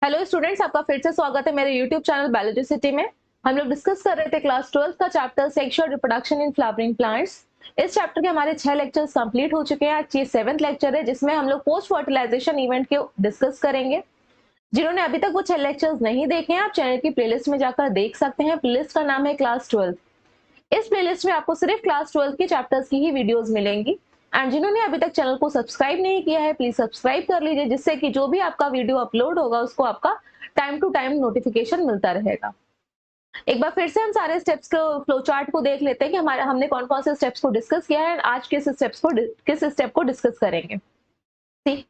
Hello students, आपका फिर से स्वागत है मेरे यूट्यूब चैनल बायोलॉजी सिटी में। हम लोग डिस्कस कर रहे थे क्लास 12 का chapter sexual reproduction in flowering plants. इस चैप्टर के हमारे 6 लेक्चर्स कंप्लीट हो चुके हैं। आज ये 7th लेक्चर है जिसमें हम लोग पोस्ट फर्टिलाइजेशन इवेंट के डिस्कस करेंगे। जिन्होंने अभी तक वो 6 लेक्चर्स नहीं देखे हैं, आप चैनल की प्लेलिस्ट में जाकर देख सकते हैं। प्लेलिस्ट का नाम है क्लास 12। इस प्लेलिस्ट में आपको सिर्फ क्लास 12 के चैप्टर्स की ही वीडियोस मिलेंगी। एंड जिन्होंने अभी तक चैनल को सब्सक्राइब नहीं किया है, प्लीज सब्सक्राइब कर लीजिए, जिससे कि जो भी आपका वीडियो अपलोड होगा उसको आपका टाइम टू टाइम नोटिफिकेशन मिलता रहेगा। एक बार फिर से हम सारे स्टेप्स को फ्लो चार्ट को देख लेते हैं कि हमने कौन कौन से स्टेप्स को डिस्कस किया है। आज किस स्टेप को डिस्कस करेंगे। ठीक,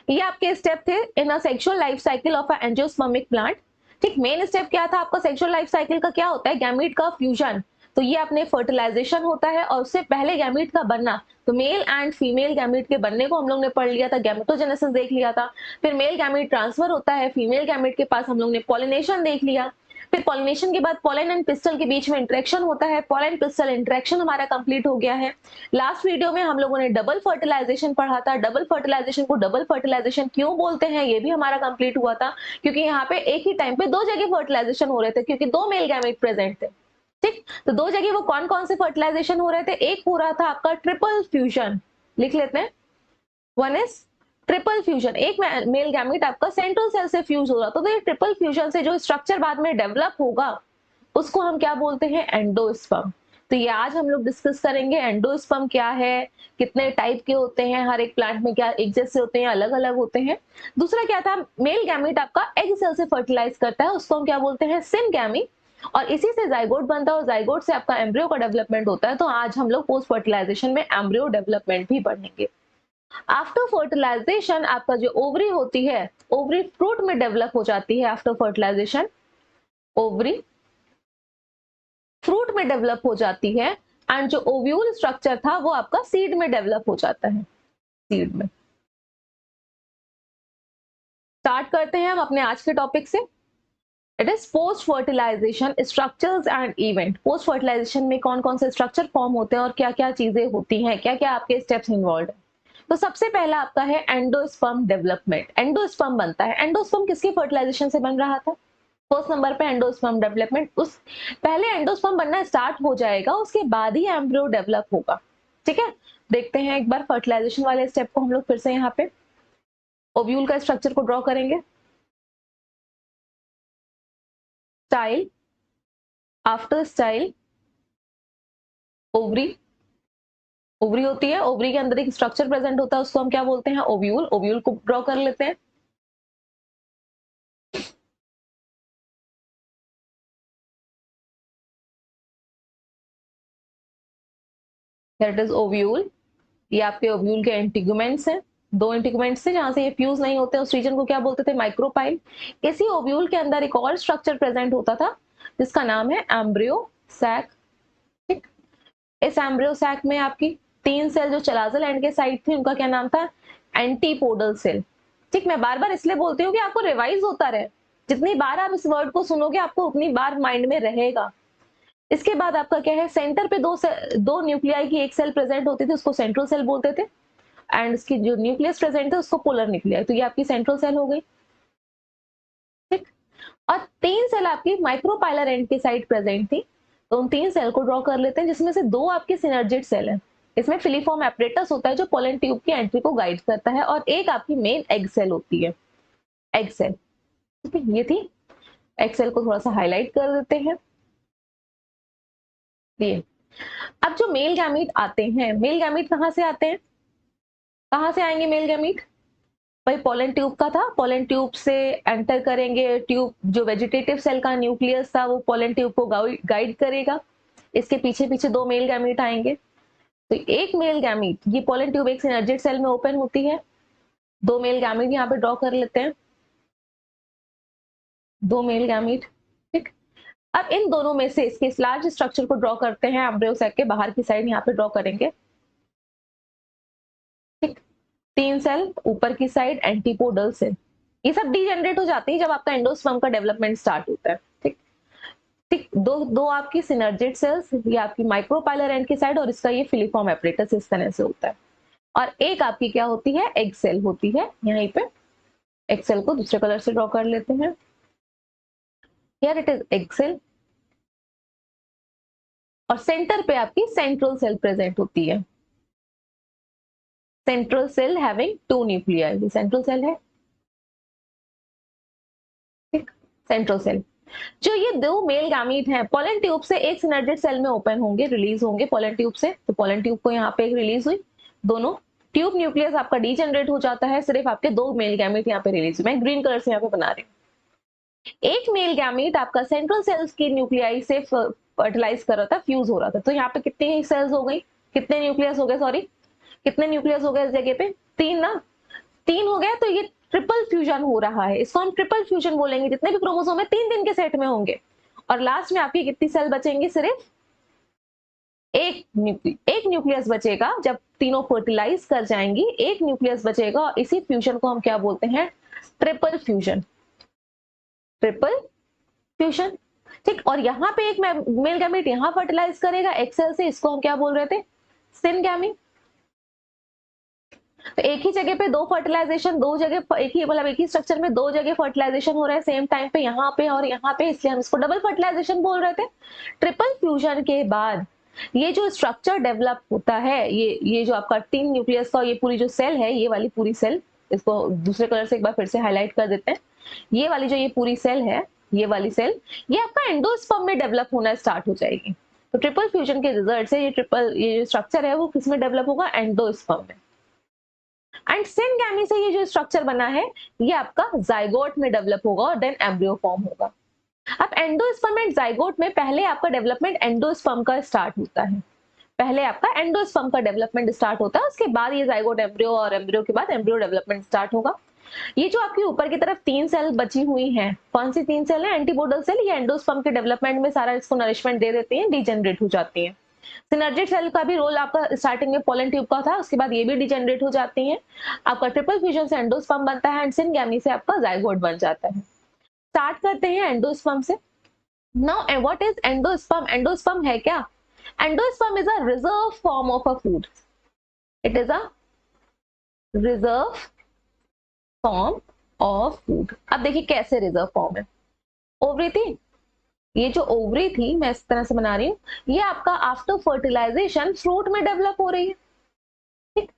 ये आपके स्टेप थे in a sexual life cycle of a angiospermic plant. ठीक, मेन स्टेप क्या था आपका सेक्सुअल लाइफ साइकिल का? क्या होता है? गैमीट का फ्यूजन। तो ये अपने फर्टिलाइजेशन होता है और उससे पहले गैमीट का बनना, तो मेल एंड फीमेल गैमीट के बनने को हम लोग ने पढ़ लिया था, गैमेटोजेनेसिस देख लिया था। फिर मेल गैमीट ट्रांसफर होता है फीमेल गैमीट के पास, हम लोग ने पॉलिनेशन देख लिया। फिर पॉलिनेशन के बाद पॉलन एंड पिस्टल के बीच में इंटरेक्शन होता है, पॉलन पिस्टल इंटरेक्शन हमारा कंप्लीट हो गया है। लास्ट वीडियो में हम लोगों ने डबल फर्टिलाइजेशन पढ़ा था। डबल फर्टिलाइजेशन को डबल फर्टिलाइजेशन क्यों बोलते हैं ये भी हमारा कंप्लीट हुआ था, क्योंकि यहाँ पे एक ही टाइम पे दो जगह फर्टिलाइजेशन हो रहे थे, क्योंकि दो मेल गैमेट प्रेजेंट थे। ठीक, तो दो जगह वो कौन कौन से फर्टिलाइजेशन हो रहे थे? एक हो रहा था आपका ट्रिपल फ्यूजन, लिख लेते हैं। वन इज ट्रिपल फ्यूजन, एक मेल गैमेट आपका सेंट्रल सेल से फ्यूज हो रहा था। तो ये ट्रिपल फ्यूजन से जो स्ट्रक्चर बाद में डेवलप होगा उसको हम क्या बोलते हैं? एंडोस्पर्म। तो ये आज हम लोग डिस्कस करेंगे एंडोस्पर्म क्या है, कितने टाइप के होते हैं, हर एक प्लांट में क्या एक जैसे होते हैं, अलग अलग होते हैं। दूसरा क्या था? मेल गैमेट आपका एग सेल से फर्टिलाइज करता है, उसको हम क्या बोलते हैं? सिनगैमी। और इसी से जाइगोट बनता है और जाइगोट से आपका एम्ब्रियो का डेवलपमेंट होता है। तो आज हम लोग पोस्ट फर्टिलाइजेशन में एम्ब्रियो डेवलपमेंट भी पढ़ेंगे। आफ्टर फर्टिलाइजेशन आपका जो ओवरी होती है, ओवरी फ्रूट में डेवलप हो जाती है। आफ्टर फर्टिलाइजेशन ओवरी फ्रूट में डेवलप हो जाती है एंड जो ओव्यूल स्ट्रक्चर था वो आपका सीड में डेवलप हो जाता है। सीड में स्टार्ट करते हैं हम अपने आज के टॉपिक से। It is post fertilization structures and event. Post fertilization में कौन कौन से स्ट्रक्चर फॉर्म होते हैं और क्या क्या चीजें होती हैं, क्या क्या आपके स्टेप्स इन्वॉल्व है। तो सबसे पहला आपका है एंडोस्पर्म डेवलपमेंट। एंडोस्पर्म बनता है। एंडोस्पर्म किसके फर्टिलाइजेशन से बन रहा था? फर्स्ट नंबर पे एंडोस्पर्म डेवलपमेंट। उस पहले एंडोस्पर्म बनना स्टार्ट हो जाएगा, उसके बाद ही एम्ब्रियो डेवलप होगा। ठीक है, देखते हैं एक बार फर्टिलाइजेशन वाले स्टेप को हम लोग फिर से। यहाँ पे ओव्यूल का स्ट्रक्चर को ड्रॉ करेंगे। Style, after style ovary. Ovary होती है, ओवरी के अंदर एक स्ट्रक्चर प्रेजेंट होता है, उसको हम क्या बोलते हैं? ओव्यूल। ओव्यूल को ड्रॉ कर लेते हैं। That is ovule. ये आपके ओव्यूल के इंटीगुमेंट्स हैं। दो इंटीगुमेंट्स थे जहां से ये फ्यूज नहीं होते, उस रीजन को क्या बोलते थे? माइक्रोपाइल। इसी ओव्यूल के अंदर एक और स्ट्रक्चर प्रेजेंट होता था जिसका नाम है एम्ब्रियो सैक। ठीक, इस एम्ब्रियो सैक में आपकी 3 सेल जो चलाजल एंड के साइड थी उनका क्या नाम था? Antipodal cell. ठीक, मैं बार बार इसलिए बोलती हूँ कि आपको रिवाइज होता रहे। जितनी बार आप इस वर्ड को सुनोगे आपको उतनी बार माइंड में रहेगा। इसके बाद आपका क्या है? सेंटर पे दो न्यूक्लियाई की एक सेल प्रेजेंट होती थी, उसको सेंट्रल सेल बोलते थे। एंड इसकी जो न्यूक्लियस प्रेजेंट है उसको पोलर न्यूक्लियाई। तो ये आपकी सेंट्रल सेल हो गई। ठीक, और 3 सेल आपकी माइक्रोपाइलर एंड की साइड प्रेजेंट थी। तो उन 3 सेल को ड्रॉ कर लेते हैं, जिसमें से 2 आपके सिनर्जिड सेल हैं। इसमें फिलीफॉर्म एपरेटस होता है जो पोलन ट्यूब की एंट्री को गाइड करता है, और एक आपकी मेन एग सेल होती है, एग सेल। ठीक है, ये थी एग सेल को थोड़ा सा हाईलाइट कर देते हैं। ये अब जो मेल गैमीट आते हैं, मेल गैमीट कहाँ से आते हैं? कहाँ से आएंगे मेल गैमीट? भाई पोलन ट्यूब का था, पोलन ट्यूब से एंटर करेंगे। ट्यूब जो वेजिटेटिव सेल का न्यूक्लियस था वो पोलन ट्यूब को गाइड करेगा। इसके पीछे पीछे 2 मेल गैमीट आएंगे। तो एक मेल गैमीट, ये पोलन ट्यूब एक सिनर्जिड सेल में ओपन होती है। 2 मेल गैमीट यहाँ पे ड्रॉ कर लेते हैं। 2 मेल गैमीट। ठीक, अब इन दोनों में से इसके इस लार्ज स्ट्रक्चर को ड्रॉ करते हैं। एम्ब्रियो सैक के बाहर की साइड यहाँ पे ड्रॉ करेंगे। ठीक, 3 सेल ऊपर की साइड एंटीपोडल सेल। ये सब डीजेनरेट हो जाती है जब आपका एंडोस्पर्म का डेवलपमेंट स्टार्ट होता है। ठीक, ठीक, दो आपकी सिनर्जिड सेल्स, ये आपकी माइक्रोपाइलर एंड की साइड, और इसका ये फिलीफॉर्म एपरेटस इस तरह से होता है। और एक आपकी क्या होती है, एग सेल होती है। यहीं पे एग सेल को दूसरे कलर से ड्रॉ कर लेते हैं। Here it is egg cell और सेंटर पे आपकी सेंट्रल सेल प्रेजेंट होती है। सेंट्रल सेल हैविंग 2 न्यूक्लियाई, ये सेंट्रल सेल है, ठीक, सेंट्रल सेल। जो ये दो मेल गैमीट हैं पोलन ट्यूब से एक सिनर्जिड सेल में ओपन होंगे, रिलीज होंगे पोलन ट्यूब से। तो पोलन ट्यूब को यहाँ पे एक रिलीज हुई, दोनों ट्यूब न्यूक्लियस आपका डीजेनरेट हो जाता है, सिर्फ आपके दो मेल गैमीट यहाँ पे रिलीज हुए। मैं ग्रीन कलर से यहाँ पे बना रही हूँ। एक मेल गैमीट आपका सेंट्रल सेल्स की न्यूक्लियाई से फर्टिलाइज कर रहा था, फ्यूज हो रहा था। तो यहाँ पे कितनी सेल्स हो गई, कितने न्यूक्लियस हो गए, सॉरी कितने न्यूक्लियस हो गए इस जगह पे, 3 ना, 3 हो गया। तो ये ट्रिपल फ्यूजन हो रहा है, इसको हम ट्रिपल फ्यूजन बोलेंगे। जितने भी क्रोमोसोम है 3 के सेट में होंगे और लास्ट में आपकी कितनी सेल बचेंगी, सिर्फ एक न्यूक्लियस बचेगा। जब तीनों फर्टिलाइज कर जाएंगी एक न्यूक्लियस बचेगा और इसी फ्यूजन को हम क्या बोलते हैं, ट्रिपल फ्यूजन। ट्रिपल फ्यूजन, ठीक। और यहाँ पे एक मेल गैमीट यहाँ फर्टिलाइज करेगा एक सेल से, इसको हम क्या बोल रहे थे, सिन गैमीट। तो एक ही जगह पे दो फर्टिलाइजेशन, दो जगह एक ही मतलब एक ही स्ट्रक्चर में दो जगह फर्टिलाइजेशन हो रहा है सेम टाइम पे, यहाँ पे और यहाँ पे, इसलिए हम इसको डबल फर्टिलाइजेशन बोल रहे थे। ट्रिपल फ्यूजन के बाद ये जो स्ट्रक्चर डेवलप होता है, ये जो आपका 3 न्यूक्लियस का ये पूरी जो सेल है, ये वाली पूरी सेल, इसको दूसरे कलर से एक बार फिर से हाईलाइट कर देते हैं। ये वाली जो ये पूरी सेल है, ये वाली सेल, ये आपका एंडोस्पर्म में डेवलप होना स्टार्ट हो जाएगी। तो ट्रिपल फ्यूजन के रिजल्ट से ये जो स्ट्रक्चर है वो किसमें डेवलप होगा, एंडोस्पर्म में। एंड सिनगैमी से ये जो स्ट्रक्चर बना है ये आपका जाइगोट में डेवलप होगा और देन एम्ब्रियो फॉर्म होगा। अब एंडोस्पर्म एंड जाइगोट में पहले आपका डेवलपमेंट एंडोस्पर्म का स्टार्ट होता है, पहले आपका एंडोस्पर्म का डेवलपमेंट स्टार्ट होता है, उसके बाद ये जाइगोट एम्ब्रियो और एम्ब्रियो के बाद एम्ब्रियो डेवलपमेंट स्टार्ट होगा। ये जो आपकी ऊपर की तरफ 3 सेल बची हुई हैं, कौन सी 3 सेल है, एंटीपोडल सेल, ये एंडोस्पर्म के डेवलपमेंट में सारा इसको नरिशमेंट दे देती हैं, डीजेनरेट हो जाती हैं। सिनर्जिक सेल का भी रोल आपका स्टार्टिंग में पोलन ट्यूब का था, उसके बाद ये भी डिजेनरेट हो जाती हैं। आपका ट्रिपल फ्यूजन से एंडोस्पर्म बनता है एंड सिनगैमी से आपका जाइगोट बन जाता है। स्टार्ट करते हैं एंडोस्पर्म से। Now what is endosperm, endosperm है क्या, endosperm is a reserve form of a food, it is a reserve form of food. अब देखिए कैसे रिजर्व फॉर्म है, ओवरी थी, ये जो ओवरी थी मैं इस तरह से बना रही हूँ, ये आपका आफ्टर फर्टिलाइजेशन फ्रूट में डेवलप हो रही है, ठीक।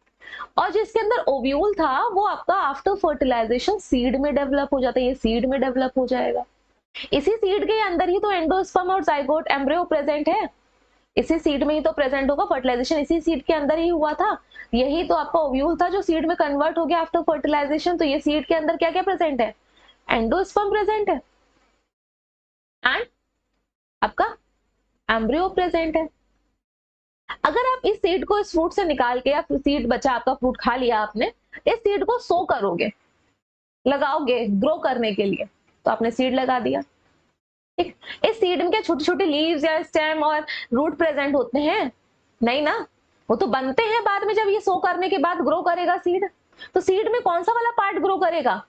और जिसके अंदर ओव्यूल था वो आपका आफ्टर फर्टिलाइजेशन सीड में डेवलप हो जाता है, ये सीड में डेवलप हो जाएगा। इसी सीड के अंदर ही तो एंडोस्पर्म और जाइगोट एम्ब्रियो प्रेजेंट है, इसी सीड में ही तो प्रेजेंट होगा, फर्टिलाइजेशन इसी सीड के अंदर ही हुआ था। यही तो आपका ओव्यूल था जो सीड में कन्वर्ट हो गया आफ्टर फर्टिलाइजेशन। तो ये सीड के अंदर क्या क्या प्रेजेंट है, एंडोस्पर्म प्रेजेंट है एंड आपका एम्ब्रियो प्रेजेंट है। अगर आप इस सीड को इस फ्रूट से निकाल के, या सीड बचा आपका, फ्रूट खा लिया आपने, इस सीड को सो करोगे, लगाओगे ग्रो करने के लिए, तो आपने सीड लगा दिया, ठीक। इस सीड में क्या छोटे छोटे लीव्स या स्टेम और रूट प्रेजेंट होते हैं, नहीं ना, वो तो बनते हैं बाद में, जब ये सो करने के बाद ग्रो करेगा सीड। तो सीड में कौन सा वाला पार्ट ग्रो करेगा,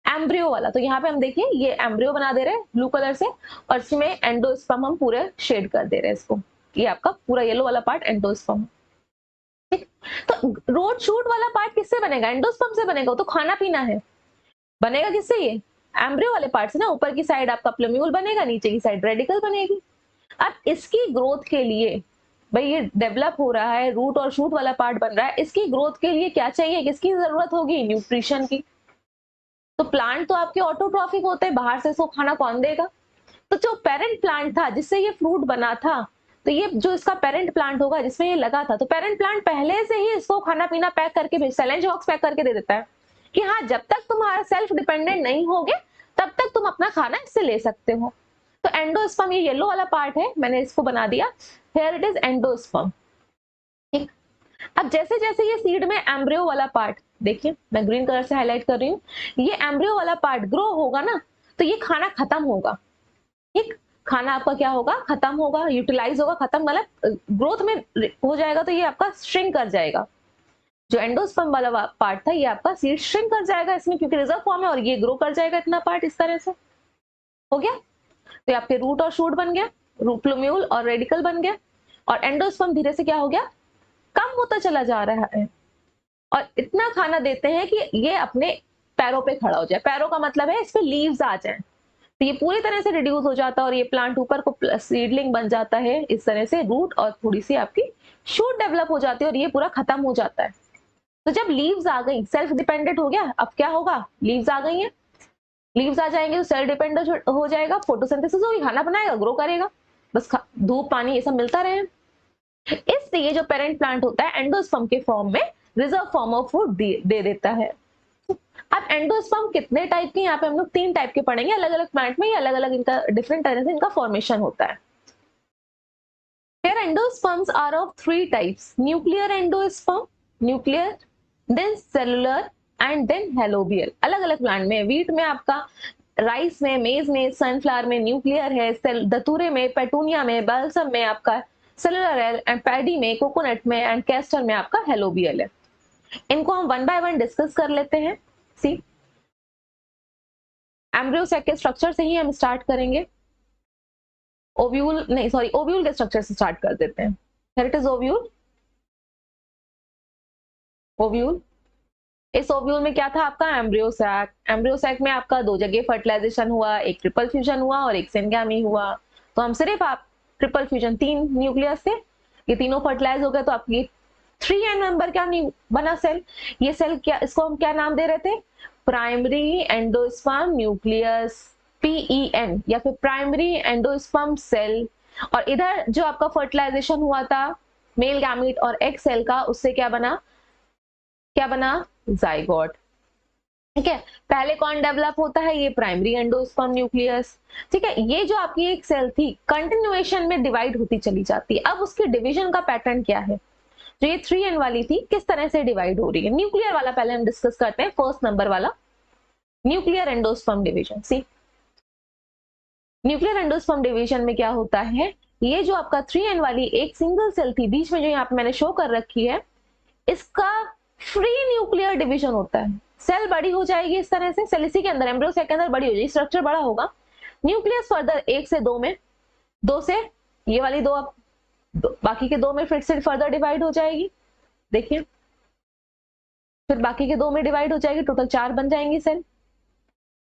एम्ब्रियो वाला। तो यहाँ पे हम देखिए ये एम्ब्रियो बना दे रहे हैं ब्लू कलर से, और इसमें एंडोस्पर्म हम पूरे शेड कर दे रहे हैं इसको, ये आपका पूरा येलो वाला पार्ट एंडोस्पर्म, ठीक। तो रोड शूट वाला पार्ट किससे बनेगा, एंडोस्पर्म से बनेगा, वो तो खाना पीना है, बनेगा किससे, ये एम्ब्रियो वाले पार्ट से ना। ऊपर की साइड आपका प्लम्यूल बनेगा, नीचे की साइड रेडिकल बनेगी। अब इसकी ग्रोथ के लिए, भाई ये डेवलप हो रहा है, रूट और शूट वाला पार्ट बन रहा है, इसकी ग्रोथ के लिए क्या चाहिए, किसकी जरूरत होगी, न्यूट्रिशन की। तो प्लांट तो आपके ऑटोट्रॉफिक होते हैं, बाहर से इसको खाना कौन देगा। तो जो पेरेंट प्लांट था जिससे ये फ्रूट बना था, तो ये जो इसका पेरेंट प्लांट होगा जिसमें ये लगा था, तो पेरेंट प्लांट पहले से ही इसको खाना पीना पैक करके, सैलेंज बॉक्स पैक करके दे देता है कि हाँ जब तक तुम्हारा सेल्फ डिपेंडेंट नहीं होगे तब तक तुम अपना खाना इससे ले सकते हो। तो एंडोस्पर्म ये येलो वाला पार्ट है, मैंने इसको बना दिया, हियर इट इज एंडोस्पर्म, ठीक। अब जैसे जैसे ये सीड में एम्ब्रियो वाला पार्ट, देखिए मैं ग्रीन कलर से हाईलाइट कर रही हूँ, ये एम्ब्रियो वाला पार्ट ग्रो होगा ना, तो ये खाना खत्म होगा, ठीक। खाना आपका क्या होगा, खत्म होगा, यूटिलाइज होगा, खत्म मतलब ग्रोथ में हो जाएगा, तो ये आपका श्रिंक कर जाएगा। जो एंडोस्पर्म वाला पार्ट था ये आपका सीड श्रिंक कर जाएगा इसमें, क्योंकि रिजर्व फॉर्म है, और ये ग्रो कर जाएगा इतना पार्ट, इस तरह से हो गया। तो आपके रूट और शूट बन गया, प्लूम्यूल और रेडिकल बन गया, और एंडोस्पर्म धीरे से क्या हो गया, कम होता चला जा रहा है, और इतना खाना देते हैं कि ये अपने पैरों पे खड़ा हो जाए। पैरों का मतलब है इस पे लीव्स आ जाएं, तो ये पूरी तरह से रिड्यूस हो जाता है और ये प्लांट ऊपर को सीडलिंग बन जाता है, इस तरह से रूट और थोड़ी सी आपकी शूट डेवलप हो जाती है और ये पूरा खत्म हो जाता है। तो जब लीव्स आ गई, सेल्फ डिपेंडेंट हो गया, अब क्या होगा, लीव्स आ गई हैं, लीव्स आ जाएंगे तो सेल्फ डिपेंडेंट हो जाएगा, फोटोसिंथेसिस होगी, खाना बनाएगा, ग्रो करेगा, बस धूप पानी ये सब मिलता रहे। इसलिए जो पेरेंट प्लांट होता है एंडोस्पर्म के फॉर्म में रिजर्व फॉर्म ऑफ फूड दे देता है। अब एंडोस्पर्म कितने टाइप के, यहाँ पे हम लोग 3 टाइप के पढ़ेंगे, अलग अलग प्लांट में ये अलग अलग इनका डिफरेंट तरह से इनका फॉर्मेशन होता है। Here endosperms are of 3 types: nuclear endosperm, nuclear, then cellular and then halobial। अलग अलग प्लांट में, वीट में आपका, राइस में, मेज में, सनफ्लावर में न्यूक्लियर है, दतूरे में, पेटूनिया में, बल्सम में आपका सेलुलर है, एंड पैडी में, कोकोनट में एंड कैस्टर में आपका हेलोबियल है। इनको हम वन बाय वन डिस्कस कर लेते हैं। सी, एम्ब्रियो सैक के स्ट्रक्चर से ही हम स्टार्ट करेंगे। ओव्यूल नहीं, सॉरी, ओव्यूल के स्ट्रक्चर से स्टार्ट कर देते हैं। Here it is ovule. Ovule, इस ओव्यूल में क्या था आपका, एम्ब्रियो सैक। एम्ब्रियो सैक में आपका 2 जगह फर्टिलाइजेशन हुआ, एक ट्रिपल फ्यूजन हुआ और एक सिनगैमी हुआ। तो हम सिर्फ आप ट्रिपल फ्यूजन, 3 न्यूक्लियस थे, ये तीनों फर्टिलाइज हो गए, तो आपकी 3n नंबर क्या बना सेल। ये सेल क्या, इसको हम क्या नाम दे रहे थे, प्राइमरी एंडोस्पर्म न्यूक्लियस, PEN, या फिर प्राइमरी एंडोस्पर्म सेल। और इधर जो आपका फर्टिलाइजेशन हुआ था मेल गैमीट और एक्स सेल का, उससे क्या बना, जाइगोट। ठीक है, पहले कौन डेवलप होता है, ये प्राइमरी एंडोस्पर्म न्यूक्लियस। ठीक है, ये जो आपकी एक सेल थी कंटिन्यूएशन में डिवाइड होती चली जाती है। अब उसके डिवीजन का पैटर्न क्या है, जो ये 3n वाली थी किस तरह से डिवाइड हो रही है। न्यूक्लियर वाला पहले हम डिस्कस करते हैं, फर्स्ट नंबर वाला, न्यूक्लियर एंडोस्पर्म डिवीजन। सी, न्यूक्लियर एंडोस्पर्म डिवीजन में क्या होता है, ये जो आपका 3n वाली एक सिंगल सेल थी बीच में जो यहाँ पे मैंने शो कर रखी है, इसका फ्री न्यूक्लियर डिवीजन होता है। सेल बड़ी हो जाएगी इस तरह से, सेल इसी के अंदर, एम्ब्रियो सेल के अंदर बड़ी हो जाएगी, स्ट्रक्चर बड़ा होगा। न्यूक्लियस फर्दर 1 से 2 में, 2 से ये वाली 2, अब बाकी के 2 में फिर से फर्दर डिवाइड हो जाएगी। देखिए, फिर बाकी के 2 में डिवाइड हो जाएगी, टोटल 4 बन जाएंगी सेल,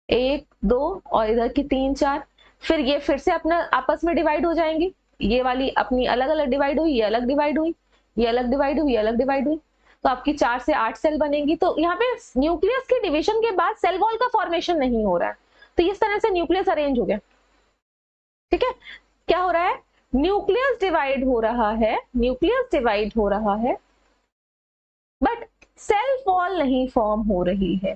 1 2 और इधर की 3 4। फिर ये फिर से अपना आपस में डिवाइड हो जाएंगी, ये वाली अपनी अलग अलग डिवाइड हुई, ये अलग डिवाइड हुई, ये अलग डिवाइड हुई, ये अलग डिवाइड हुई, तो आपकी 4 से 8 सेल बनेंगी। तो यहाँ पे न्यूक्लियस के डिवीजन के बाद सेल वॉल का फॉर्मेशन नहीं हो रहा है, तो इस तरह से न्यूक्लियस अरेंज हो गया। ठीक है, क्या हो रहा है, न्यूक्लियस डिवाइड हो रहा है, न्यूक्लियस डिवाइड हो रहा है, बट सेल वॉल नहीं फॉर्म हो रही है।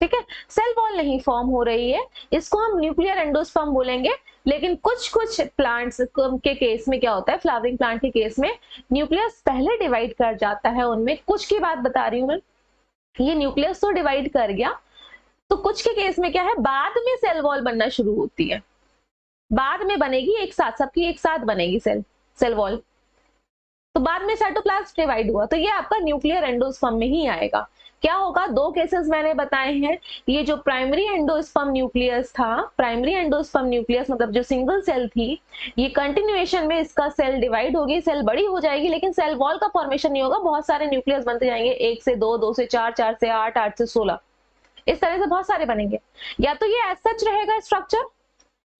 ठीक है, सेल वॉल नहीं फॉर्म हो रही है, इसको हम न्यूक्लियर एंडोस्पर्म बोलेंगे। लेकिन कुछ प्लांट्स के केस में क्या होता है, फ्लावरिंग प्लांट के केस में न्यूक्लियस पहले डिवाइड कर जाता है। उनमें कुछ की बात बता रही हूं मैं, ये न्यूक्लियस तो डिवाइड कर गया, तो कुछ के केस में क्या है, बाद में सेल वॉल बनना शुरू होती है, बाद में बनेगी एक साथ, सबकी एक साथ बनेगी सेल वॉल। तो बाद में साइटोप्लाज्म डिवाइड हुआ, तो ये आपका न्यूक्लियर एंडोस्पर्म में ही आएगा। क्या होगा, 2 केसेस मैंने बताए हैं, ये जो प्राइमरी एंडोस्पर्म न्यूक्लियस था, प्राइमरी एंडोस्पर्म न्यूक्लियस मतलब जो सिंगल सेल थी, ये कंटिन्यूएशन में इसका सेल डिवाइड होगी, सेल बड़ी हो जाएगी, लेकिन सेल वॉल का फॉर्मेशन नहीं होगा, बहुत सारे न्यूक्लियस बनते जाएंगे, 1 से 2, 2 से 4, 4 से 8, 8 से 16, इस तरह से बहुत सारे बनेंगे। या तो ये एज सच रहेगा स्ट्रक्चर,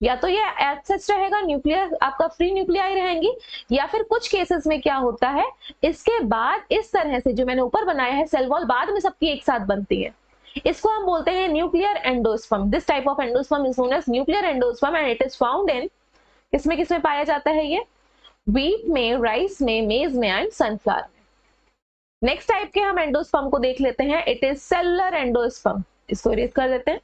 या तो ये एज सच रहेगा, न्यूक्लियर आपका फ्री न्यूक्लियाई रहेंगी, या फिर कुछ केसेस में क्या होता है, इसके बाद इस तरह से जो मैंने ऊपर बनाया है सेल वॉल, बाद में सबकी एक साथ बनती है, इसको हम बोलते हैं nuclear endosperm. This type of endosperm is known as nuclear endosperm and it is found in, किसमें पाया जाता है ये, व्हीट में, राइस में, मेज में एंड सनफ्लावर में। नेक्स्ट टाइप के हम एंडोस्पर्म को देख लेते हैं, इट इज सेलुलर एंडोस्पर्म। इसको इरेज कर देते हैं।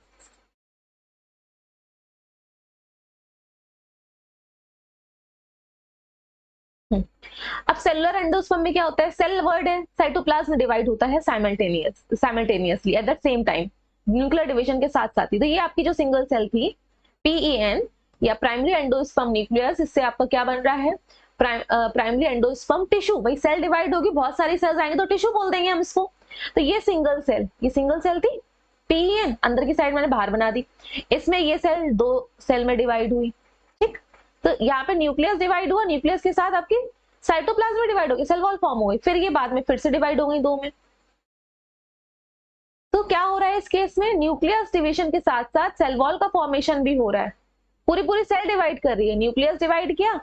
अब सेलुलर एंडोस्पर्म में क्या होता है, सेल वर्ड है, साइटोप्लाज्म में डिवाइड होता है simultaneously at the same time, nuclear division के साथ साथ ही। तो ये आपकी जो सिंगल सेल थी PEN या प्राइमरी एंडोस्पर्म न्यूक्लियस, इससे आपका क्या बन रहा है, प्राइमरी एंडोस्पर्म टिश्यू। भाई सेल डिवाइड होगी, बहुत सारी सेल्स आएंगे, तो टिश्यू बोल देंगे हम इसको। तो ये सिंगल सेल थी PEN, अंदर की साइड मैंने बाहर बना दी, इसमें ये सेल 2 सेल में डिवाइड हुई। ठीक, तो यहाँ पे न्यूक्लियस डिवाइड हुआ, न्यूक्लियस के साथ आपकी साइटोप्लाज्म में डिवाइड हो गई, सेल वॉल फॉर्म हो गई, फिर ये बाद में फिर से डिवाइड हो गई 2 में। तो क्या हो रहा है इस केस में, न्यूक्लियस डिवीजन के साथ साथ सेल वॉल का फॉर्मेशन भी हो रहा है। पूरी पूरी सेल डिवाइड कर रही है, न्यूक्लियस डिवाइड किया,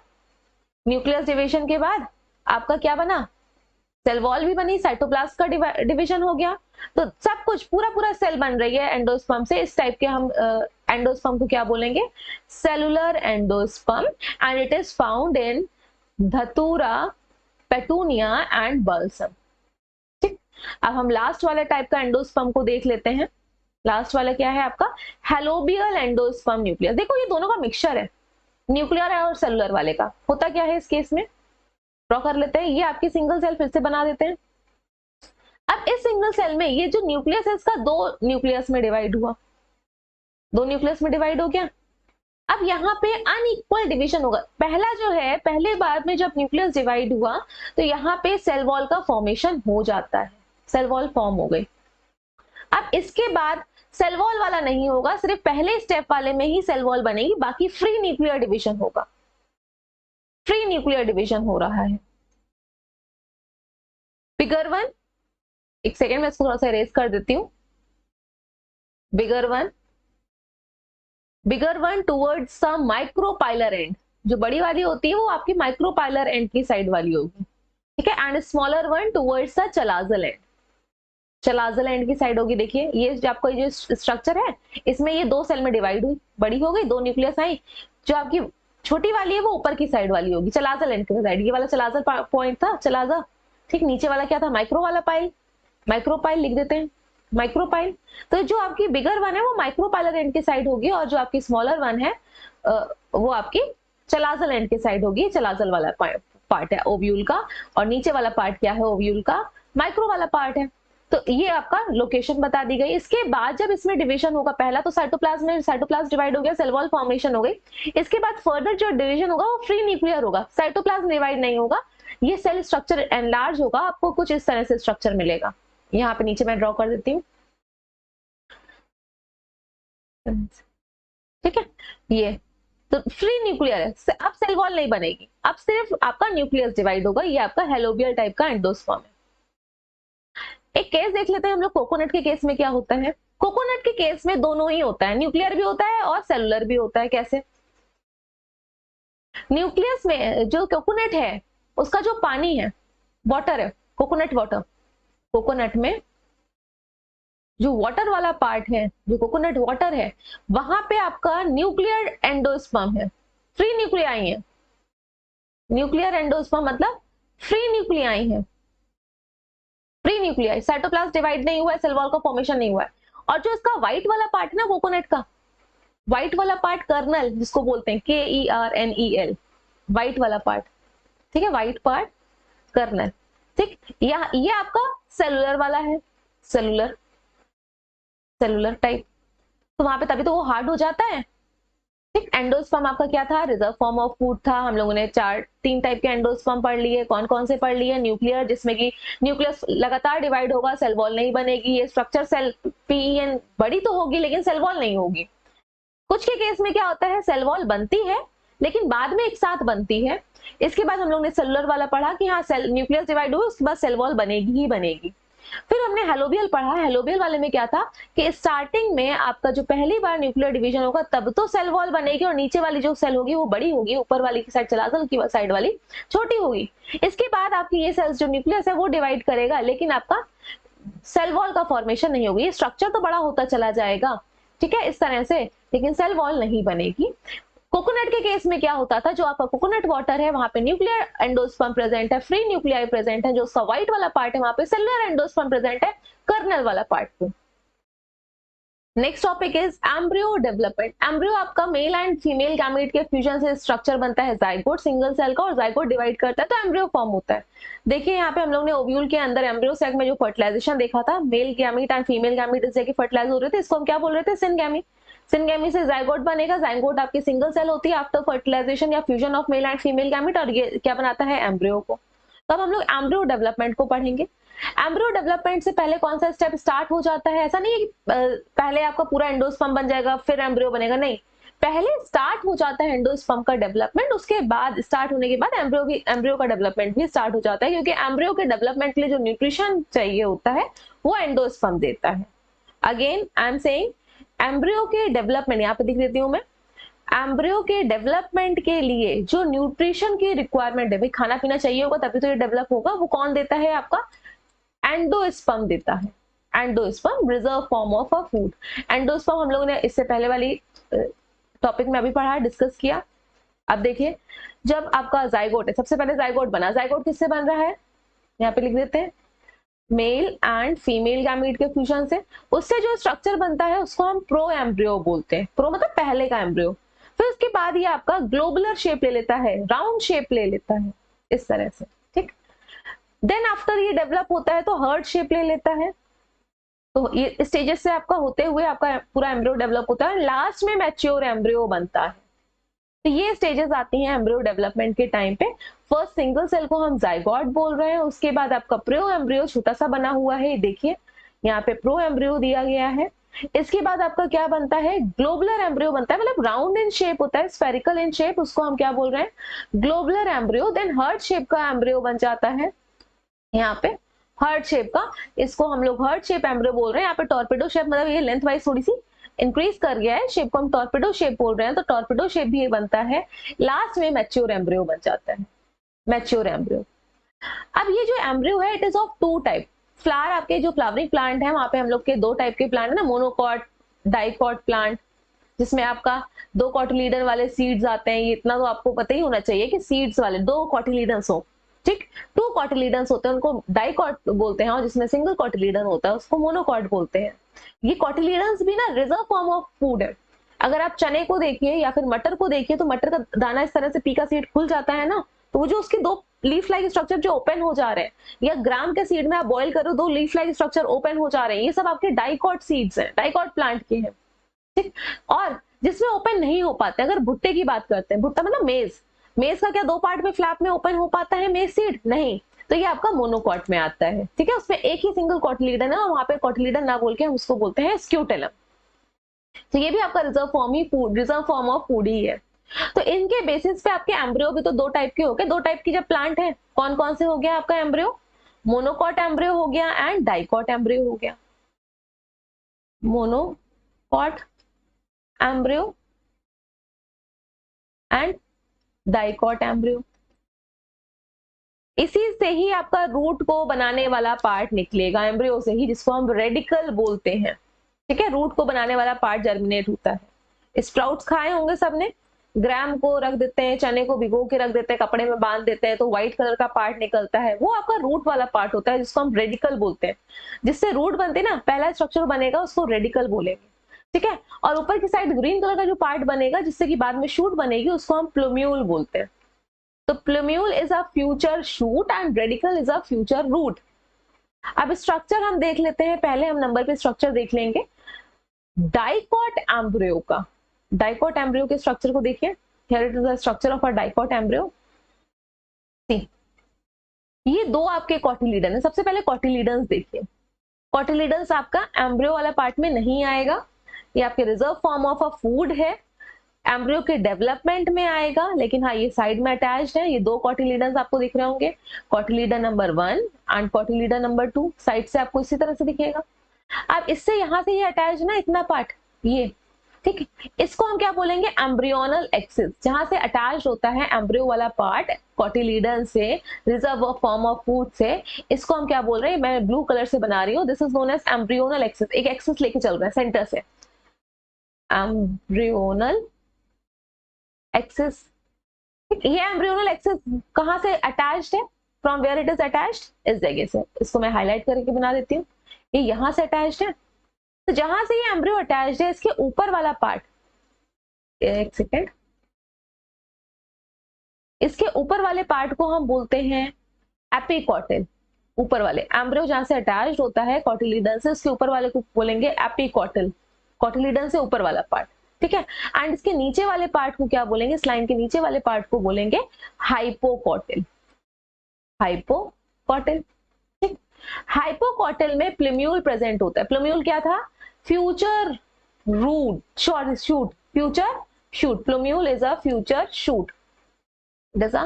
न्यूक्लियस डिवीजन के बाद आपका क्या बना, सेल वॉल भी बनी, साइटोप्लाज्म का डिवीजन हो गया। तो सब कुछ पूरा पूरा सेल बन रही है एंडोस्पर्म से। इस टाइप के हम एंडोस्पर्म को क्या बोलेंगे, cellular endosperm, and it is found इन धतूरा, पेटूनिया एंड बल्सम। ठीक, अब हम लास्ट वाले टाइप का एंडोस्पर्म को देख लेते हैं। लास्ट वाला क्या है आपका, हेलोबियल एंडोस्पर्म न्यूक्लियस। देखो ये दोनों का मिक्सचर है, न्यूक्लियर है और सेलुलर वाले का। होता क्या है इस केस में, ड्रॉ कर लेते हैं। ये आपकी सिंगल सेल फिर से बना देते हैं। अब इस सिंगल सेल में ये जो न्यूक्लियस है इसका दो न्यूक्लियस में डिवाइड हुआ, दो न्यूक्लियस में डिवाइड हो गया। अब यहाँ पे अनइक्वल डिवीजन होगा। पहला जो है, पहले बार में जब न्यूक्लियस डिवाइड हुआ तो यहाँ पे सेल वॉल का फॉर्मेशन हो जाता है, सेल वॉल फॉर्म हो गई। अब इसके बाद सेल वॉल वाला नहीं होगा, सिर्फ पहले स्टेप वाले में ही सेल वॉल बनेगी, बाकी फ्री न्यूक्लियर डिवीजन होगा। फ्री न्यूक्लियर डिवीजन हो रहा है। फिगर 1, एक सेकेंड में इसको थोड़ा सा इरेज कर देती हूँ। Bigger one towards the micropylar and, जो बड़ी वाली होती है वो आपकी माइक्रोपाइलर एंड की साइड वाली होगी, ठीक है। And smaller one towards the chalazal end, chalazal end की साइड होगी। देखिए ये जो आपका जो स्ट्रक्चर है, इसमें ये दो सेल में डिवाइड हुई, बड़ी हो गई, दो न्यूक्लियस आई। जो आपकी छोटी वाली है वो ऊपर की साइड वाली होगी, चलाजल एंड की साइड। ये वाला चलाजल पॉइंट था, चलाजा, ठीक। नीचे वाला क्या था, माइक्रो वाला पाइल, माइक्रोपाइल लिख देते हैं, माइक्रोपाइल। तो जो आपकी बिगर वन है वो माइक्रोपाइलर एंड की साइड होगी, और जो आपकी स्मॉलर वन है वो आपकी चलाजल एंड की साइड होगी। चलाजल वाला पार्ट है ओव्यूल का, और नीचे वाला पार्ट क्या है ओव्यूल का, माइक्रो वाला पार्ट है। तो ये आपका लोकेशन बता दी गई। इसके बाद जब इसमें डिवीजन होगा, पहला तो साइटोप्लाज्म में साइटोप्लाज्म डिवाइड हो गया, सेल वॉल फॉर्मेशन हो गई। इसके बाद फर्दर जो डिवीजन होगा वो फ्री न्यूक्लियर होगा, साइटोप्लाज्म डिवाइड नहीं होगा। ये सेल स्ट्रक्चर एनलार्ज होगा, आपको कुछ इस तरह से स्ट्रक्चर मिलेगा। यहाँ पे नीचे मैं ड्रॉ कर देती हूँ, ठीक है। ये तो फ्री न्यूक्लियर है, अब सेल वॉल नहीं बनेगी, अब सिर्फ आपका न्यूक्लियस डिवाइड होगा। ये आपका हेलोबियल टाइप का एंडोस्पर्म है। एक केस देख लेते हैं हम लोग, कोकोनट के केस में क्या होता है। कोकोनट के केस में दोनों ही होता है, न्यूक्लियर भी होता है और सेलुलर भी होता है। कैसे, न्यूक्लियस में जो कोकोनट है उसका जो पानी है, वाटर है, कोकोनट वाटर, कोकोनट में जो वाटर वाला पार्ट है, जो कोकोनट वाटर है, वहां पे आपका न्यूक्लियर एंडोस्पर्म है, फ्री न्यूक्लियाई है। न्यूक्लियर एंडोस्पर्म मतलब फ्री न्यूक्लियाई है, फ्री न्यूक्लियाई। साइटोप्लाज्म डिवाइड नहीं हुआ है, सेल वॉल का फॉर्मेशन नहीं हुआ है। और जो इसका व्हाइट वाला पार्ट है ना कोकोनट का, व्हाइट वाला पार्ट कर्नल जिसको बोलते हैं, KERNEL, व्हाइट वाला पार्ट, ठीक है, व्हाइट पार्ट कर्नल, ठीक। ये आपका सेलुलर वाला है, सेलुलर, सेलुलर टाइप। तो वहां पे तभी तो वो हार्ड हो जाता है, ठीक। एंडोस्पर्म आपका क्या था, रिजर्व फॉर्म ऑफ फूड था। हम लोगों ने तीन टाइप के एंडोस्पर्म पढ़ लिए। कौन कौन से पढ़ लिए, न्यूक्लियर जिसमें कि न्यूक्लियस लगातार डिवाइड होगा, सेल वॉल नहीं बनेगी। ये स्ट्रक्चर सेल PEN बड़ी तो होगी लेकिन सेल वॉल नहीं होगी। कुछ के केस में क्या होता है, सेल वॉल बनती है लेकिन बाद में एक साथ बनती है। इसके बाद हम लोग ने सेलुलर वाला पढ़ा कि हाँ सेल न्यूक्लियस डिवाइड हुआ उसके बाद सेल वॉल बनेगी ही बनेगी। फिर हमने हेलोबियल पढ़ा। हेलोबियल वाले में क्या था कि स्टार्टिंग में आपका जो पहली बार न्यूक्लियर डिवीजन होगा तब तो सेल वॉल बनेगी, और नीचे वाली जो सेल होगी वो बड़ी होगी, ऊपर वाली की साइड चलाजल की साइड वाली छोटी होगी। इसके बाद आपकी ये सेल्स जो न्यूक्लियस है वो डिवाइड करेगा, लेकिन आपका सेल वॉल का फॉर्मेशन नहीं होगी। ये स्ट्रक्चर तो बड़ा होता चला जाएगा, ठीक है, इस तरह से, लेकिन सेल वॉल नहीं बनेगी। कोकोनट के केस में क्या होता था, जो आपका कोकोनट वाटर है वहां पे न्यूक्लियर एंडोस्पर्म प्रेजेंट है, फ्री न्यूक्लियाई प्रेजेंट है। जो उसका व्हाइट वाला पार्ट है वहां पे सेलुलर एंडोस्पर्म प्रेजेंट है, कर्नल वाला पार्ट पे। Next topic is embryo development. Embryo आपका मेल एंड फीमेल गैमेट के फ्यूजन से स्ट्रक्चर बनता है जाइगोट सिंगल सेल का, और जाइगोट डिवाइड करता है तो एम्ब्रियो फॉर्म होता है। देखिए यहाँ पे हम लोग ने ओव्यूल के अंदर एम्ब्रियो सेक में जो फर्टिलाइजेशन देखा था, male gamete and female gamete इस जगह फर्टिलाइज हो रहे थे, इसको हम क्या बोल रहे थे, सिनगैमी। सिनगैमी से जाइगोट बनेगा, जाइगोट आपकी सिंगल सेल होती है आफ्टर फर्टिलाइजेशन या fusion of male and female gamete, और ये क्या बनाता है, एम्ब्रियो को। तब हम लोग एम्ब्रियो डेवलपमेंट को पढ़ेंगे। एम्ब्रियो डेवलपमेंट से पहले कौन सा स्टेप स्टार्ट हो जाता है, ऐसा नहीं है कि पहले आपका पूरा एंडोस्पर्म बन जाएगा फिर एम्ब्रियो बनेगा, नहीं, पहले स्टार्ट हो जाता है एंडोस्पर्म का डेवलपमेंट, उसके बाद स्टार्ट होने के बाद एम्ब्रियो का डेवलपमेंट भी स्टार्ट हो जाता है, क्योंकि एम्ब्रियो के डेवलपमेंट के लिए जो न्यूट्रिशन चाहिए होता है वो एंडोस्पर्म देता है। Again I am saying embryo के डेवलपमेंट, यहाँ पे दिख देती हूँ मैं, एम्ब्रियो के डेवलपमेंट के लिए जो न्यूट्रिशन की रिक्वायरमेंट है, भाई खाना पीना चाहिए होगा तभी तो ये डेवलप होगा, वो कौन देता है आपका एंडोस्पर्म देता है। Endosperm reserve form of a food. Endosperm हम लोगों ने इससे पहले वाली टॉपिक में अभी पढ़ा, डिस्कस किया। अब देखिए जब आपका जाइगोट है, सबसे पहले जाइगोट बना, जाइगोट किससे बन रहा है, यहाँ पे लिख देते हैं, मेल एंड फीमेल गैमीट के फ्यूजन से। उससे जो स्ट्रक्चर बनता है उसको हम प्रो एम्ब्रियो बोलते हैं। प्रो मतलब पहले का एम्ब्रियो। फिर उसके बाद ये आपका ग्लोबुलर शेप ले लेता है, राउंड शेप ले लेता है इस तरह से, ठीक। देन आफ्टर ये डेवलप होता है तो हर्ट शेप ले लेता है। तो ये स्टेजेस से आपका होते हुए आपका पूरा एम्ब्रियो डेवलप होता है, लास्ट में मैच्योर एम्ब्रियो बनता है। तो ये स्टेजेस आती हैं एम्ब्रियो डेवलपमेंट के टाइम पे। फर्स्ट सिंगल सेल को हम जाइगोट बोल रहे हैं, उसके बाद आपका प्रो एम्ब्रियो छोटा सा बना हुआ है, देखिए यहाँ पे प्रो एम्ब्रियो दिया गया है। इसके बाद आपका क्या बनता है, ग्लोबुलर एम्ब्रियो बनता है, मतलब राउंड इन शेप होता है, स्फेरिकल इन शेप, उसको हम क्या बोल रहे हैं, globular embryo. Then heart shape का एम्ब्रियो बन जाता है, यहाँ पे हार्ट शेप का, इसको हम लोग हार्ट शेप एम्ब्रियो बोल रहे हैं। यहाँ पे टॉर्पेडो शेप मतलब ये लेंथ वाइज थोड़ी सी इंक्रीज कर गया है, शेप को हम टॉर्पेडो शेप बोल रहे हैं, तो टॉर्पेडो शेप भी ये बनता है। लास्ट में मैच्योर एम्ब्रियो बन जाता है, मैच्योर एम्ब्रियो। अब ये जो एम्ब्रियो है it is of two type. Flower, आपके जो फ्लावरिंग प्लांट है वहां पे हम लोग के दो टाइप के प्लांट है ना, मोनोकॉट, डाइकॉट प्लांट, जिसमें आपका दो कॉटिलीडन वाले सीड्स आते हैं। ये इतना तो आपको पता ही होना चाहिए कि सीड्स वाले दो कॉटिलीडन्स हो, ठीक। टू कॉटिलीडन्स होते हैं, उनको डाइकॉट बोलते हैं, और जिसमें सिंगल कॉटिलीडन होता है उसको मोनोकॉट बोलते हैं। ये कॉटिलीडन्स भी ना रिजर्व फॉर्म ऑफ फूड है। अगर आप चने को देखिए या फिर मटर को देखिए तो मटर का दाना इस तरह से पी का सीड खुल जाता है ना, तो वो जो उसके दो लीफ लाइक स्ट्रक्चर जो ओपन हो जा रहे हैं, या ग्राम के सीड में आप बॉइल करो दो लीफ लाइक स्ट्रक्चर ओपन हो जा रहे हैं, ये सब आपके डाइकॉट सीड्स हैं, डाइकॉट प्लांट के हैं, ठीक। और जिसमें ओपन नहीं हो पाते, अगर भुट्टे की बात करते हैं, भुट्टा मतलब मेज, मेज का क्या दो पार्ट में फ्लैप में ओपन हो पाता है मेज सीड, नहीं, तो ये आपका मोनोकॉट में आता है, ठीक है। उसमें एक ही सिंगल कॉटिलीडन है और वहां पे कॉटिलीडन ना बोल के हम उसको बोलते हैं स्क्यूटेलम। तो ये भी आपका रिजर्व फॉर्म ही food, reserve form of food ही है। तो इनके बेसिस पे आपके एम्ब्रियो भी तो दो टाइप के हो गए, दो टाइप की जब प्लांट है, कौन कौन से हो गया आपका एम्ब्रियो, मोनोकॉट एम्ब्रियो हो गया एंड डाइकॉट एम्ब्रियो हो गया। Monocot embryo and dicot embryo. इसी से ही आपका रूट को बनाने वाला पार्ट निकलेगा, एम्ब्रियो से ही, जिसको हम रेडिकल बोलते हैं, ठीक है। रूट को बनाने वाला पार्ट जर्मिनेट होता है। स्प्राउट्स खाए होंगे सबने, ग्राम को रख देते हैं, चने को भिगो के रख देते हैं, कपड़े में बांध देते हैं, तो व्हाइट कलर का पार्ट निकलता है, वो आपका रूट वाला पार्ट होता है, जिसको हम रेडिकल बोलते हैं। जिससे रूट बनते हैं ना, पहला स्ट्रक्चर बनेगा उसको रेडिकल बोलेंगे, ठीक है। और ऊपर की साइड ग्रीन कलर का जो पार्ट बनेगा जिससे कि बाद में शूट बनेगी, उसको हम प्लूम्यूल बोलते हैं। तो plumule is a future shoot and radicle is a future root. अब स्ट्रक्चर हम देख लेते हैं, पहले हम नंबर पे स्ट्रक्चर देख लेंगे डाइकॉट एम्ब्रियो का। डाइकॉट एम्ब्रियो के स्ट्रक्चर को देखिए, here it is the structure of a dicot embryo. ये दो आपके कॉटिलीडन है। सबसे पहले कॉटिलीडन्स देखिए, कॉटिलीडन्स आपका एम्ब्रियो वाला पार्ट में नहीं आएगा, ये आपके reserve form of a food है, एम्ब्रियो के डेवलपमेंट में आएगा, लेकिन हाँ ये साइड में अटैच्ड है। ये दो कॉटिलीडन्स आपको दिख रहे होंगे, cotyledon number 1 and cotyledon number 2, side से आपको इसी तरह से दिखेगा। अब इससे यहां से ये अटैच ना इतना पार्ट, ये, ठीक है, इसको हम क्या बोलेंगे, एम्ब्रियोनल एक्सिस, जहां से अटैच होता है एम्ब्रियो वाला पार्ट कॉटिलीडन से, रिजर्व फॉर्म ऑफ फूड से, इसको हम क्या बोल रहे हैं, मैं ब्लू कलर से बना रही हूँ, this is known as embryonal axis. एक एक्सिस लेके चल रहा है सेंटर से, एम्ब्रियोनल एक्सिस। ये एम्ब्रियोनल एक्सिस कहां से अटैच्ड है, from where it is attached, इस जगह से, इसको मैं हाईलाइट करके बना देती हूँ, ये यहां से अटैच्ड है। तो जहां से ये एम्ब्रियो अटैच्ड है, इसके ऊपर वाला पार्ट, एक सेकेंड, इसके ऊपर वाले पार्ट को हम बोलते हैं एपिकॉटिल। ऊपर वाले एम्ब्रियो जहां से अटैच्ड होता है कॉटिलीडन से, उसके ऊपर वाले को बोलेंगे एपिकॉटिल, कॉटिलीडन से ऊपर वाला पार्ट, ठीक है। एंड इसके नीचे वाले पार्ट को क्या बोलेंगे, इस लाइन के नीचे वाले पार्ट को बोलेंगे हाइपोकॉटिल, हाइपोकॉटिल, ठीक। हाइपोकॉटिल में प्लूम्यूल प्रेजेंट होता है। प्लूम्यूल क्या था, future root, sorry shoot, future shoot, plumule is a future shoot, it is a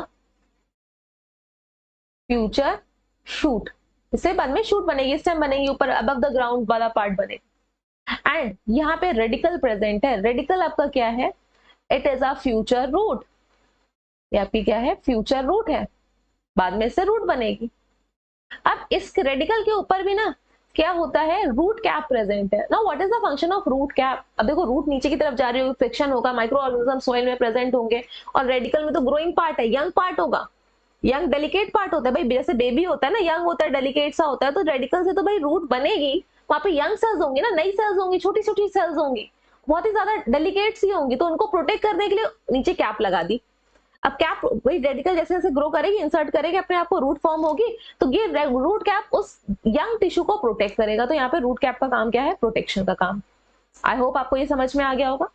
future shoot. इससे बाद में शूट बनेगी, इस टाइम बनेगी ऊपर अबव द ग्राउंड वाला पार्ट बनेगा, एंड यहाँ पे रेडिकल प्रेजेंट है। रेडिकल आपका क्या है? It is a future root. ये आपकी क्या है? फ्यूचर रूट है, बाद में से रूट बनेगी। अब इस रेडिकल के ऊपर भी ना क्या होता है? रूट कैप प्रेजेंट है ना। What is the function of root cap? अब देखो रूट नीचे की तरफ जा रही होगी, फ्रिक्शन होगा, माइक्रो ऑर्गेनिज्म सॉइल में प्रेजेंट होंगे, और रेडिकल में तो ग्रोइंग पार्ट है, यंग पार्ट होगा, यंग डेलिकेट पार्ट होता है भाई, जैसे बेबी होता है ना, यंग होता है, डेलिकेट सा होता है, तो रेडिकल से तो भाई रूट बनेगी, वहां पे यंग सेल्स होंगी ना, नई सेल्स होंगी, छोटी छोटी सेल्स होंगी, बहुत ही ज्यादा डेलिकेट सी होंगी, तो उनको प्रोटेक्ट करने के लिए नीचे कैप लगा दी। अब कैप वही रेडिकल जैसे जैसे ग्रो करेगी, इंसर्ट करेगी अपने आप को, रूट फॉर्म होगी, तो ये रूट कैप उस यंग टिश्यू को प्रोटेक्ट करेगा। तो यहाँ पे रूट कैप का काम क्या है? प्रोटेक्शन का काम। आई होप आपको ये समझ में आ गया होगा।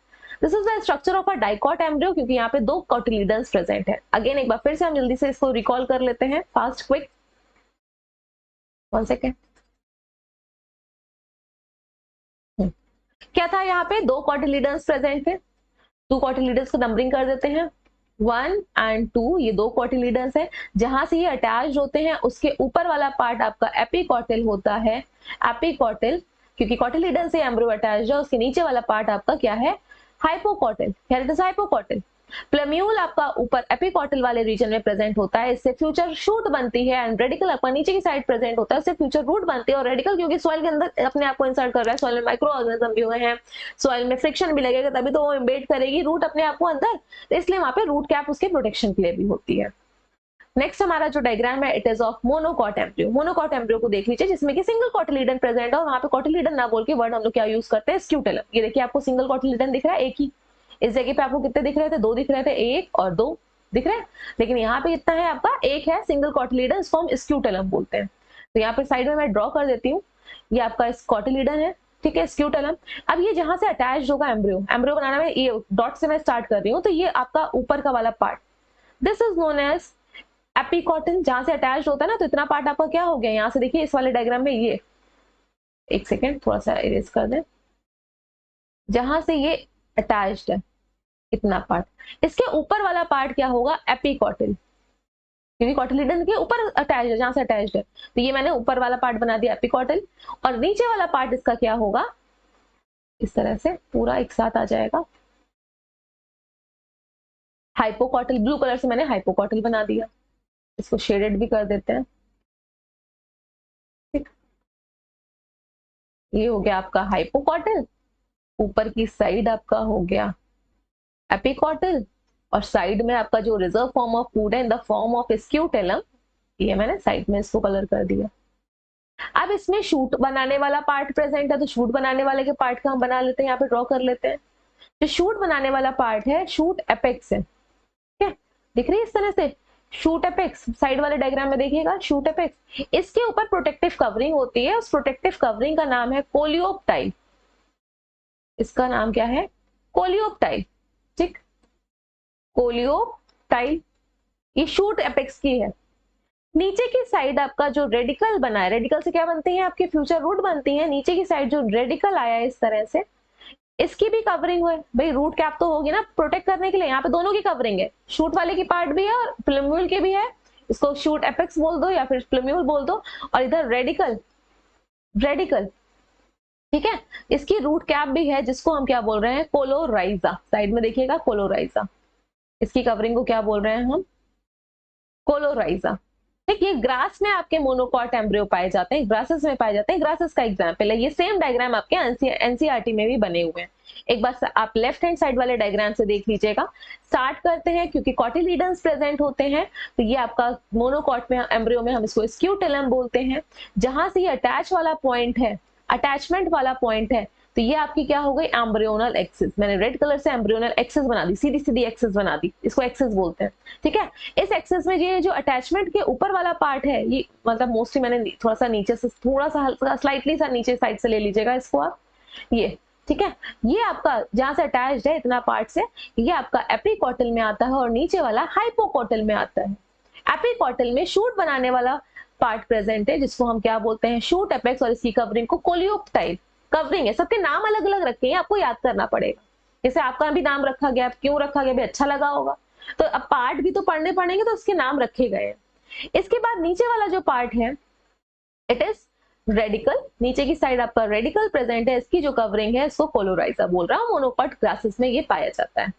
This is the structure of a dicot embryo, क्योंकि यहाँ पे दो कोटिलीडन्स प्रेजेंट है। अगेन एक बार फिर से हम जल्दी से इसको रिकॉल कर लेते हैं, फास्ट क्विक। 1 सेकेंड। क्या था? यहाँ पे दो कोटिलीडन्स प्रेजेंट थे, टू कोटिलीडन्स को नंबरिंग कर देते हैं, 1 एंड 2। ये दो कोटिलीडन्स है, जहां से ये अटैच होते हैं उसके ऊपर वाला पार्ट आपका एपिकॉटिल होता है। एपिकॉटिल, क्योंकि कोटिलीडन से एम्ब्रियो अटैच है, उसके नीचे वाला पार्ट आपका क्या है? Hypocotyl. It is hypocotyl. Plumule आपका ऊपर एपिकॉटिल वाले रीजन में प्रेजेंट होता है, इससे फ्यूचर शूट बनती है, एंड रेडिकल आपका नीचे की साइड प्रेजेंट होता है, इससे फ्यूचर रूट बनती है। और रेडिकल क्योंकि सॉइल के अंदर अपने आप को इंसर्ट कर रहा है, सॉइल में माइक्रो ऑर्गेनिज्म भी हुए हैं, सॉइल में फ्रिक्शन भी लगेगा तभी तो वो इम्बेड करेगी रूट अपने आप को अंदर, तो इसलिए वहां पे रूट कैप उसके प्रोटेक्शन के लिए भी होती है। नेक्स्ट हमारा जो डायग्राम है, it is of monocot embryo. Monocot embryo को देख लीजिए, जिसमें कि सिंगल कॉटिलीडन प्रेजेंट है, और वहां पे कॉटिलीडन ना बोल के वर्ड हम लोग क्या यूज करते हैं? स्क्यूटेलम। ये देखिए आपको सिंगल कॉटिलीडन दिख रहा है, एक ही। इस जगह पे आपको कितने दिख रहे थे? दो दिख रहे थे, एक और दो दिख रहे हैं, लेकिन यहाँ पे कितना है आपका? एक है सिंगल कॉटिलीडन, इसको हम स्क्यूटेलम बोलते हैं। तो यहाँ पे साइड में मैं ड्रॉ कर देती हूँ, ये आपका कॉटिलीडन है, ठीक है, स्क्यूटेलम। अब ये जहां से अटैच होगा एम्ब्रियो, एम्ब्रियो बनाना में ये डॉट से मैं स्टार्ट कर रही हूँ, तो ये आपका ऊपर का वाला part, this is known as epicotyl. जहां से अटैच होता है ना, तो इतना पार्ट आपका क्या हो गया? यहाँ से देखिए इस वाले डायग्राम में, ये एक सेकेंड थोड़ा सा इरेज कर दें, जहां से ये अटैच्ड है इतना पार्ट, इसके ऊपर वाला पार्ट क्या होगा? एपिकॉटिल, क्योंकि कॉटिलीडन के ऊपर अटैच है, जहां से अटैच्ड है, तो ये मैंने ऊपर वाला पार्ट बना दिया एपिकॉटिल। और नीचे वाला पार्ट इसका क्या होगा? इस तरह से पूरा एक साथ आ जाएगा, हाइपोकॉटिल। ब्लू कलर से मैंने हाइपोकॉटिल बना दिया, इसको शेडेड भी कर देते हैं, ठीक। ये हो गया आपका हाइपोकॉटिल, ऊपर की साइड आपका हो गया एपिकॉटिल, और साइड में आपका जो रिजर्व फॉर्म ऑफ फूड है in the form of scutellum, ये मैंने साइड में इसको कलर कर दिया। अब इसमें शूट बनाने वाला पार्ट प्रेजेंट है, तो शूट बनाने वाले के पार्ट का हम बना लेते हैं, यहाँ पे ड्रॉ कर लेते हैं। जो शूट बनाने वाला पार्ट है, शूट एपेक्स है, ठीक है, दिख रही है इस तरह से शूट एपेक्स, साइड वाले डायग्राम में देखिएगा शूट एपेक्स। इसके ऊपर प्रोटेक्टिव कवरिंग होती है, उस प्रोटेक्टिव कवरिंग का नाम है कोलियोप्टाइल। इसका नाम क्या है? कोलियोप्टाइल, ठीक, कोलियोप्टाइल। ये शूट एपेक्स की है। नीचे की साइड आपका जो रेडिकल बना है, रेडिकल से क्या बनते हैं? आपके फ्यूचर रूट बनती है। नीचे की साइड जो रेडिकल आया है इस तरह से, इसकी भी कवरिंग हुई भाई, रूट कैप तो होगी ना प्रोटेक्ट करने के लिए, यहाँ पे दोनों की कवरिंग है, शूट वाले की पार्ट भी है और प्लम्यूल की भी है, इसको शूट एपेक्स बोल दो या फिर प्लम्यूल बोल दो। और इधर रेडिकल, रेडिकल, ठीक है, इसकी रूट कैप भी है, जिसको हम क्या बोल रहे हैं? कोलोराइजा। साइड में देखिएगा कोलोराइजा, इसकी कवरिंग को क्या बोल रहे हैं हम? कोलोराइजा। ठीक, ये ग्रास में आपके मोनोकॉट एम्ब्रियो पाए जाते हैं, ग्रासेस में पाए जाते हैं, ग्रासेस का एग्जांपल है। ये सेम डायग्राम आपके एनसीईआरटी में भी बने हुए हैं। एक बार आप लेफ्ट हैंड साइड वाले डायग्राम से देख लीजिएगा। स्टार्ट करते हैं, क्योंकि कॉटिलीडन्स प्रेजेंट होते हैं, तो ये आपका मोनोकॉट में एम्ब्रियो में हम इसको स्क्यूटेलम बोलते हैं। जहां से ये अटैच वाला पॉइंट है, अटैचमेंट वाला पॉइंट है, तो ये आपकी क्या हो गई? Embryonal axis. मैंने रेड कलर से एम्ब्रियोनल एक्सिस बना दी, सीधी सीधी एक्सिस बना दी, इसको एक्सिस बोलते हैं, ठीक है। इस एक्सिस में ये जो अटैचमेंट के ऊपर वाला पार्ट है, ये मतलब मोस्टली मैंने थोड़ा सा नीचे से, थोड़ा सा हल्का स्लाइटली सा नीचे साइड से ले लीजिएगा इसको आप, ये, ठीक है। ये आपका जहां से अटैच्ड है इतना पार्ट से, ये आपका एपिकॉटिल में आता है और नीचे वाला हाइपोकॉटिल में आता है। एपिकॉटिल में शूट बनाने वाला पार्ट प्रेजेंट है, जिसको हम क्या बोलते हैं? शूट एपेक्स, और इसकी कवरिंग को कोलियोप्टाइल कवरिंग है। सबके नाम अलग अलग रखे हैं, आपको याद करना पड़ेगा। जैसे आपका भी नाम रखा गया, क्यों रखा गया भी अच्छा लगा होगा, तो अब पार्ट भी तो पढ़ने पड़ेंगे, तो उसके नाम रखे गए हैं। इसके बाद नीचे वाला जो पार्ट है, इट इज रेडिकल, नीचे की साइड आपका रेडिकल प्रेजेंट है, इसकी जो कवरिंग है इसको कोलोराइजा बोल रहा हूँ। मोनोकॉट ग्रासेस में ये पाया जाता है।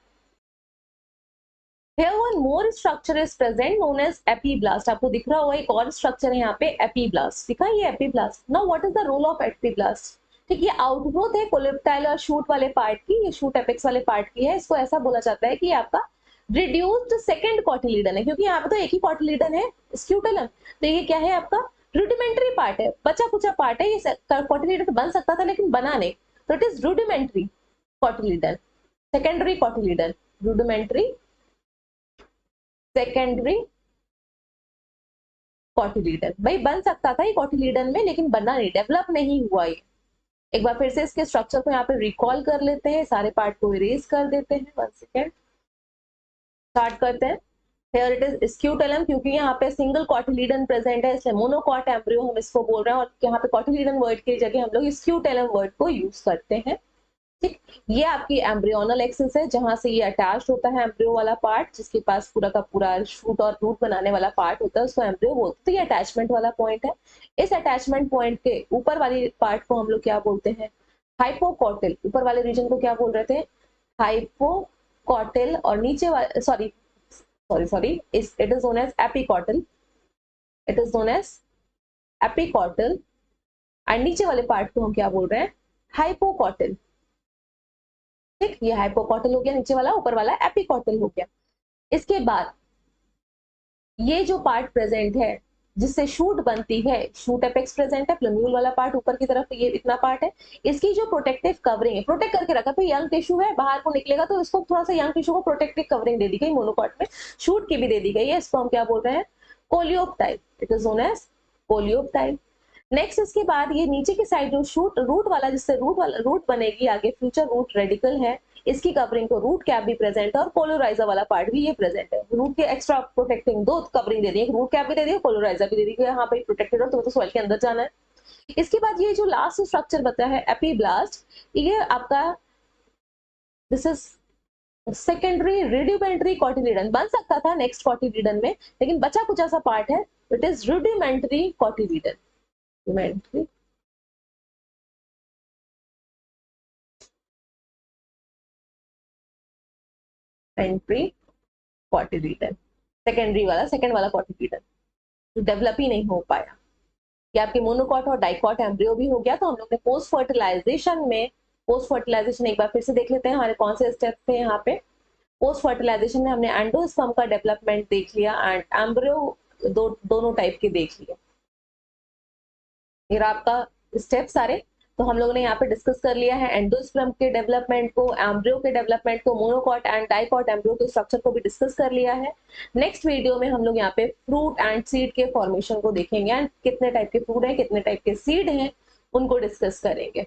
Here one more structure is present known as epiblast. आपको दिख रहा होगा एक और स्ट्रक्चर है यहाँ पे epiblast, दिखा ये epiblast. Now what is the role of epiblast? ठीक, ये आउटग्रोथ है कोलेप्टाइल और शूट वाले पार्ट की, ये शूट एपेक्स वाले पार्ट की है। इसको ऐसा बोला जाता है कि आपका रिड्यूस्ड सेकंड कॉटिलीडन है, क्योंकि यहाँ पे तो एक ही कॉटिलीडन है स्क्यूटेलम, तो ये क्या है आपका रूडिमेंट्री पार्ट है, बचा कुचा पार्ट है। ये कॉटिलीडन बन सकता था लेकिन बना नहीं, तो it is rudimentary cotyledon, secondary cotyledon, rudimentary secondary cotyledon. भाई बन सकता था ये कॉटिलीडन में लेकिन बना नहीं, डेवलप नहीं हुआ ये। एक बार फिर से इसके स्ट्रक्चर को यहाँ पे रिकॉल कर लेते हैं, सारे पार्ट को इरेज कर देते हैं। 1 सेकेंड, स्टार्ट करते हैं। Here it is स्क्यूटेलम, क्योंकि यहाँ पे सिंगल कॉटिलीडन प्रेजेंट है इसलिए मोनोकॉट एम्ब्रियो हम इसको बोल रहे हैं, और यहाँ पे कॉटिलीडन वर्ड की जगह हम लोग स्क्यूटेलम वर्ड को यूज करते हैं। ठीक, ये आपकी एम्ब्रियोनल एक्सिस है जहां से ये अटैच होता है एम्ब्रियो वाला पार्ट, जिसके पास पूरा का पूरा शूट और रूट बनाने वाला पार्ट होता है, उसको एम्ब्रियो बोलते हैं। तो ये अटैचमेंट वाला पॉइंट है। इस अटैचमेंट पॉइंट के ऊपर वाली पार्ट को हम लोग क्या बोलते हैं? हाइपोकॉटिल। ऊपर वाले रीजन को क्या बोल रहे थे? हाइपोकॉटिल। और नीचे वाले sorry it is known as epicotyl, it is known as epicotyl. And नीचे वाले पार्ट को हम क्या बोल रहे हैं? हाइपोकॉटिल। ठीक, ये हाइपोकॉटिल हो गया नीचे वाला, ऊपर वाला एपिकॉटिल हो गया। इसके बाद ये जो पार्ट प्रेजेंट है जिससे शूट बनती है, शूट एपेक्स प्रेजेंट है, प्लम्यूल वाला पार्ट ऊपर की तरफ, ये इतना पार्ट है। इसकी जो प्रोटेक्टिव कवरिंग है, प्रोटेक्ट करके रखा, तो यंग टिश्यू है, बाहर को निकलेगा तो इसको थोड़ा सा यंग टिश्यू को प्रोटेक्टिव कवरिंग दे दी गई, मोनोकॉट में शूट की भी दे दी गई है। इसको हम क्या बोल रहे हैं? Coleoptile. It is known as coleoptile. Next इसके बाद ये नीचे की साइड जो शूट रूट वाला, जिससे रूट बनेगी आगे, फ्यूचर रूट रेडिकल है, इसकी कवरिंग को रूट कैप भी प्रेजेंट है और कोलोराइजा वाला पार्ट भी ये प्रेजेंट है। रूट के एक्स्ट्रा प्रोटेक्टिंग दो कवरिंग दे दी है, रूट कैप भी दे दी है, कोलोराइजा भी दे दी है। यहाँ पे प्रोटेक्टेड हो तो सॉइल के अंदर जाना है। इसके बाद ये जो लास्ट स्ट्रक्चर बचा है एपीब्लास्ट, ये आपका this is secondary rudimentary cotyledon. बन सकता था नेक्स्ट कॉटिलीडन में लेकिन बचा कुछ ऐसा पार्ट है, it is rudimentary cotyledon. Rudimentary entry cotyledon, secondary वाला, सेकेंड वाला कॉटिलीडन जो डेवलप ही नहीं हो पाया। ये आपके मोनोकॉट और डाइकॉट एम्ब्रियो भी हो गया। तो हम लोग ने पोस्ट फर्टिलाइजेशन में, पोस्ट फर्टिलाइजेशन एक बार फिर से देख लेते हैं हमारे कौन से स्टेप्स थे यहाँ पे। पोस्ट फर्टिलाइजेशन में हमने एंडोस्पर्म का डेवलपमेंट देख लिया एंड एम्ब्रियो दोनों टाइप के देख लिए। ये आपका स्टेप सारे। तो हम लोगों ने यहाँ पे डिस्कस कर लिया है एंडोस्पर्म के डेवलपमेंट को, एम्ब्रियो के डेवलपमेंट को, मोनोकॉट एंड डाइकॉट एम्ब्रियो के स्ट्रक्चर को भी डिस्कस कर लिया है। नेक्स्ट वीडियो में हम लोग यहाँ पे फ्रूट एंड सीड के फॉर्मेशन को देखेंगे एंड कितने टाइप के फ्रूट है, कितने टाइप के सीड हैं, उनको डिस्कस करेंगे।